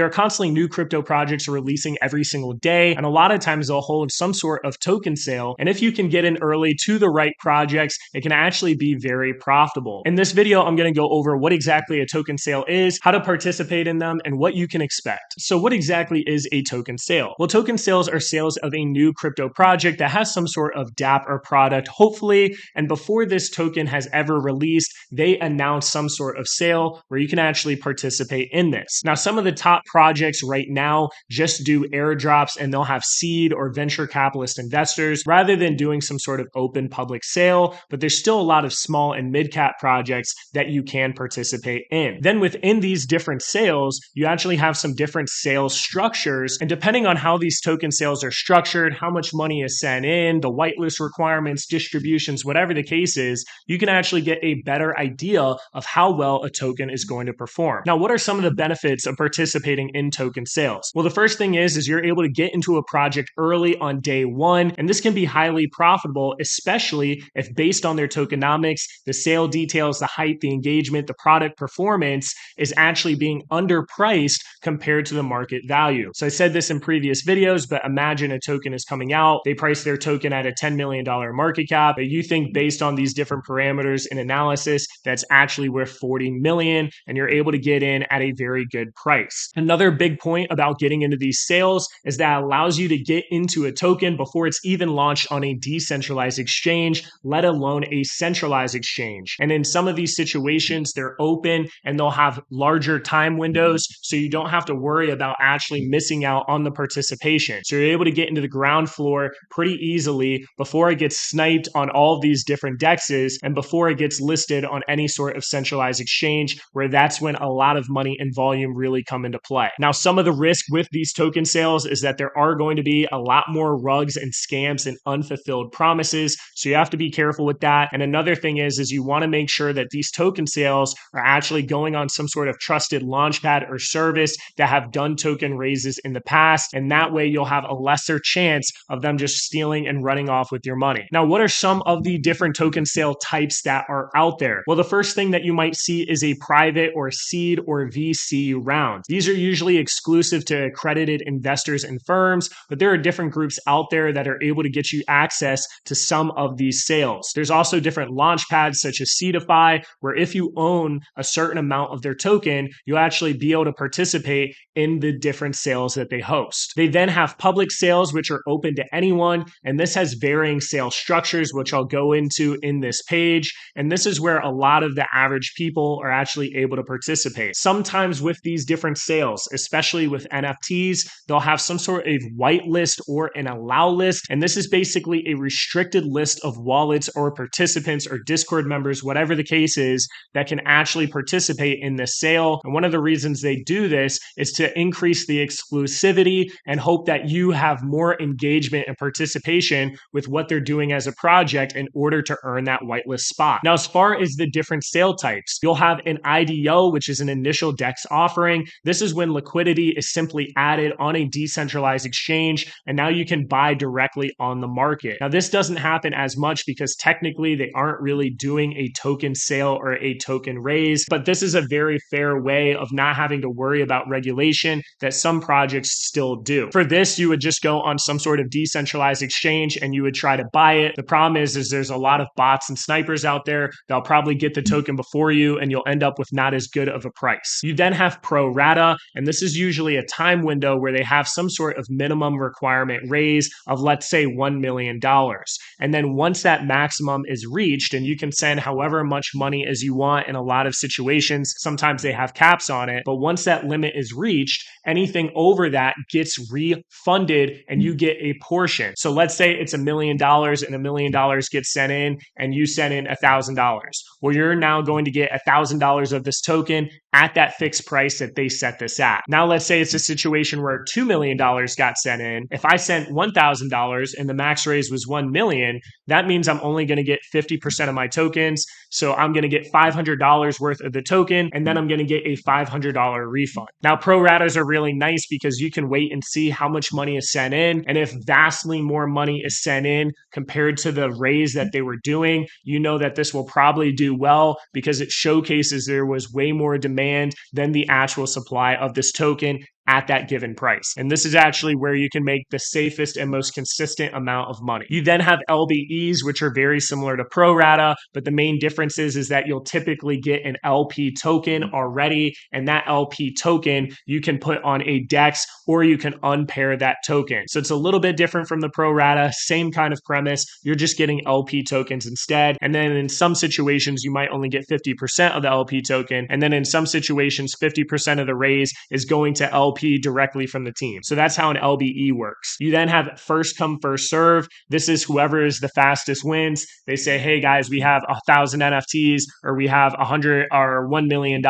There are constantly new crypto projects releasing every single day, and a lot of times they'll hold some sort of token sale. And if you can get in early to the right projects, it can actually be very profitable. In this video, I'm going to go over what exactly a token sale is, how to participate in them, and what you can expect. So what exactly is a token sale? Well, token sales are sales of a new crypto project that has some sort of dApp or product, hopefully, and before this token has ever released, they announce some sort of sale where you can actually participate in this. Now, some of the top projects right now just do airdrops, and they'll have seed or venture capitalist investors rather than doing some sort of open public sale, but there's still a lot of small and mid-cap projects that you can participate in. Then within these different sales, you actually have some different sales structures, and depending on how these token sales are structured, how much money is sent in, the whitelist requirements, distributions, whatever the case is, you can actually get a better idea of how well a token is going to perform. Now, what are some of the benefits of participating in token sales? Well, the first thing is you're able to get into a project early on day one, and this can be highly profitable, especially if based on their tokenomics, the sale details, the hype, the engagement, the product performance is actually being underpriced compared to the market value. So I said this in previous videos, but imagine a token is coming out, they price their token at a $10 million market cap, but you think based on these different parameters and analysis, that's actually worth 40 million, and you're able to get in at a very good price. Another big point about getting into these sales is that it allows you to get into a token before it's even launched on a decentralized exchange, let alone a centralized exchange. And in some of these situations, they're open and they'll have larger time windows, so you don't have to worry about actually missing out on the participation. So you're able to get into the ground floor pretty easily before it gets sniped on all of these different dexes and before it gets listed on any sort of centralized exchange, where that's when a lot of money and volume really come into play. Now, some of the risk with these token sales is that there are going to be a lot more rugs and scams and unfulfilled promises, so you have to be careful with that. And another thing is you want to make sure that these token sales are actually going on some sort of trusted launchpad or service that have done token raises in the past, and that way you'll have a lesser chance of them just stealing and running off with your money. Now, what are some of the different token sale types that are out there? Well, the first thing that you might see is a private or seed or VC round. These are usually exclusive to accredited investors and firms, but there are different groups out there that are able to get you access to some of these sales. There's also different launch pads such as Seedify, where if you own a certain amount of their token, you'll actually be able to participate in the different sales that they host. They then have public sales, which are open to anyone, and this has varying sales structures, which I'll go into in this page. And this is where a lot of the average people are actually able to participate. Sometimes with these different sales, especially with NFTs, they'll have some sort of whitelist or an allow list. And this is basically a restricted list of wallets or participants or Discord members, whatever the case is, that can actually participate in this sale. And one of the reasons they do this is to increase the exclusivity and hope that you have more engagement and participation with what they're doing as a project in order to earn that whitelist spot. Now, as far as the different sale types, you'll have an IDO, which is an initial DEX offering. This is when liquidity is simply added on a decentralized exchange, and now you can buy directly on the market. Now, this doesn't happen as much because technically they aren't really doing a token sale or a token raise, but this is a very fair way of not having to worry about regulation that some projects still do. For this, you would just go on some sort of decentralized exchange and you would try to buy it. The problem is there's a lot of bots and snipers out there. They'll probably get the token before you and you'll end up with not as good of a price. You then have pro rata, and this is usually a time window where they have some sort of minimum requirement raise of, let's say, $1 million. And then once that maximum is reached, and you can send however much money as you want in a lot of situations, sometimes they have caps on it, but once that limit is reached, anything over that gets refunded and you get a portion. So let's say it's $1 million and $1 million gets sent in and you send in $1,000. Well, you're now going to get $1,000 of this token at that fixed price that they set this at. Now, let's say it's a situation where $2 million got sent in. If I sent $1,000 and the max raise was $1 million, that means I'm only going to get 50% of my tokens. So I'm going to get $500 worth of the token, and then I'm going to get a $500 refund. Now, pro ratas are really nice because you can wait and see how much money is sent in. And if vastly more money is sent in compared to the raise that they were doing, you know that this will probably do well because it showcases there was way more demand than the actual supply of this token at that given price. And this is actually where you can make the safest and most consistent amount of money. You then have LBEs, which are very similar to pro rata, but the main difference is that you'll typically get an LP token already, and that LP token you can put on a DEX or you can unpair that token. So it's a little bit different from the pro rata, same kind of premise. You're just getting LP tokens instead. And then in some situations, you might only get 50% of the LP token. And then in some situations, 50% of the raise is going to LP directly from the team. So that's how an LBE works. You then have first come, first serve. This is whoever is the fastest wins. They say, hey guys, we have 1,000 NFTs, or we have 100 or $1 million.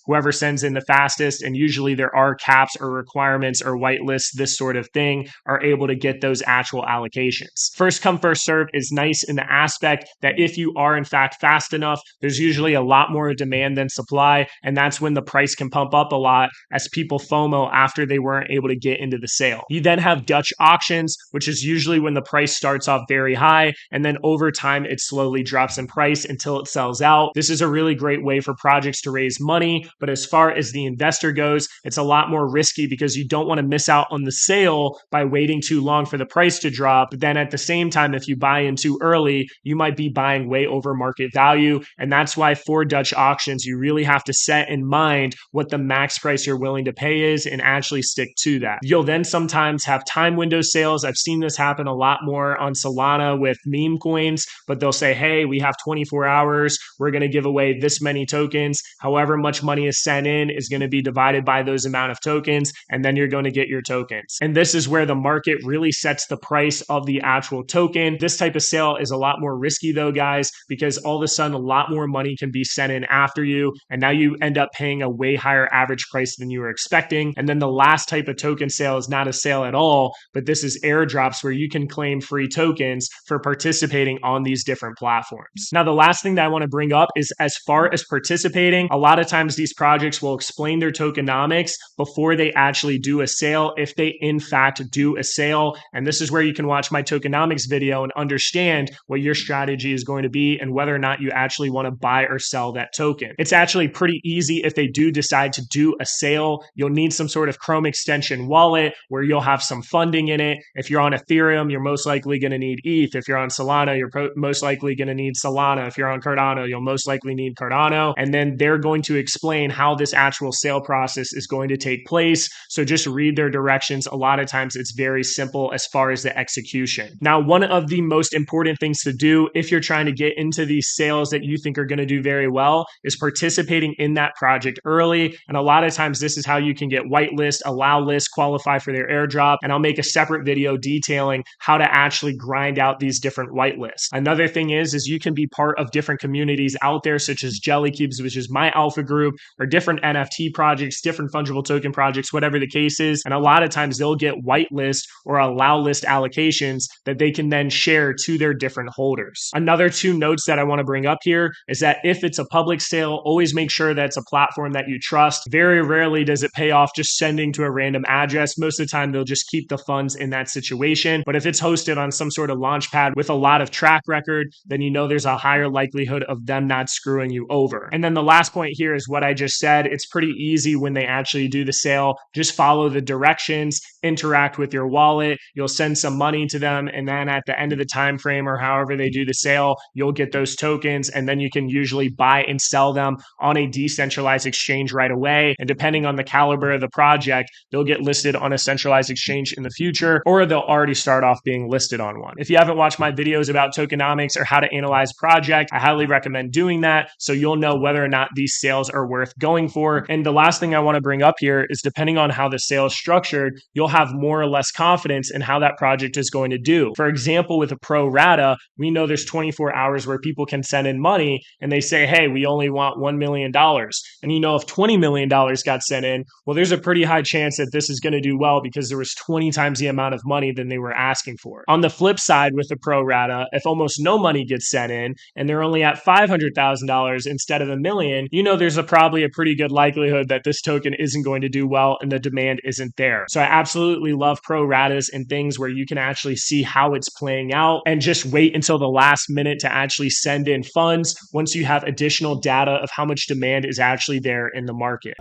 Whoever sends in the fastest, and usually there are caps or requirements or whitelists, this sort of thing, are able to get those actual allocations. First come, first serve is nice in the aspect that if you are in fact fast enough, there's usually a lot more demand than supply, and that's when the price can pump up a lot as people FOMO after they weren't able to get into the sale. You then have Dutch auctions, which is usually when the price starts off very high, and then over time it slowly drops in price until it sells out. This is a really great way for projects to raise money, but as far as the investor goes, it's a lot more risky because you don't want to miss out on the sale by waiting too long for the price to drop. But then at the same time, if you buy in too early, you might be buying way over market value. And that's why for Dutch auctions, you really have to set in mind what the max price you're willing to pay is and actually stick to that. You'll then sometimes have time window sales. I've seen this happen a lot more on Solana with meme coins, but they'll say, hey, we have 24 hours. We're going to give away this many tokens. However much money is sent in is going to be divided by those amount of tokens, and then you're going to get your tokens. And this is where the market really sets the price of the actual token. This type of sale is a lot more risky though, guys, because all of a sudden a lot more money can be sent in after you, and now you end up paying a way higher average price than you were expecting. And then the last type of token sale is not a sale at all, but this is airdrops where you can claim free tokens for participating on these different platforms. Now, the last thing that I want to bring up is as far as participating, a lot of times these projects will explain their tokenomics before they actually do a sale, if they in fact do a sale. And this is where you can watch my tokenomics video and understand what your strategy is going to be and whether or not you actually want to buy or sell that token. It's actually pretty easy if they do decide to do a sale. You'll need some sort of Chrome extension wallet where you'll have some funding in it. If you're on Ethereum, you're most likely going to need ETH. If you're on Solana, you're most likely going to need Solana. If you're on Cardano, you'll most likely need Cardano. And then they're going to explain how this actual sale process is going to take place. So just read their directions. A lot of times it's very simple as far as the execution. Now, one of the most important things to do if you're trying to get into these sales that you think are going to do very well is participating in that project early. And a lot of times this is how you can get whitelist, allow list, qualify for their airdrop. And I'll make a separate video detailing how to actually grind out these different whitelists. Another thing is you can be part of different communities out there, such as Jelly Cubes, which is my alpha group, or different NFT projects, different fungible token projects, whatever the case is. And a lot of times they'll get whitelist or allow list allocations that they can then share to their different holders. Another two notes that I want to bring up here is that if it's a public sale, always make sure that it's a platform that you trust. Very rarely does it pay off just sending to a random address. Most of the time, they'll just keep the funds in that situation. But if it's hosted on some sort of launch pad with a lot of track record, then you know there's a higher likelihood of them not screwing you over. And then the last point here is what I just said. It's pretty easy when they actually do the sale. Just follow the directions, interact with your wallet. You'll send some money to them, and then at the end of the time frame or however they do the sale, you'll get those tokens, and then you can usually buy and sell them on a decentralized exchange right away. And depending on the caliber of the project, they'll get listed on a centralized exchange in the future, or they'll already start off being listed on one. If you haven't watched my videos about tokenomics or how to analyze project, I highly recommend doing that so you'll know whether or not these sales are worth going for. And the last thing I want to bring up here is depending on how the sale is structured, you'll have more or less confidence in how that project is going to do. For example, with a pro rata, we know there's 24 hours where people can send in money and they say, hey, we only want $1 million. And you know, if $20 million got sent in, well, there's a pretty high chance that this is going to do well because there was 20 times the amount of money than they were asking for. On the flip side, with the pro rata, if almost no money gets sent in and they're only at $500,000 instead of $1 million, you know there's probably a pretty good likelihood that this token isn't going to do well and the demand isn't there. So I absolutely love pro ratas and things where you can actually see how it's playing out and just wait until the last minute to actually send in funds once you have additional data of how much demand is actually there in the market.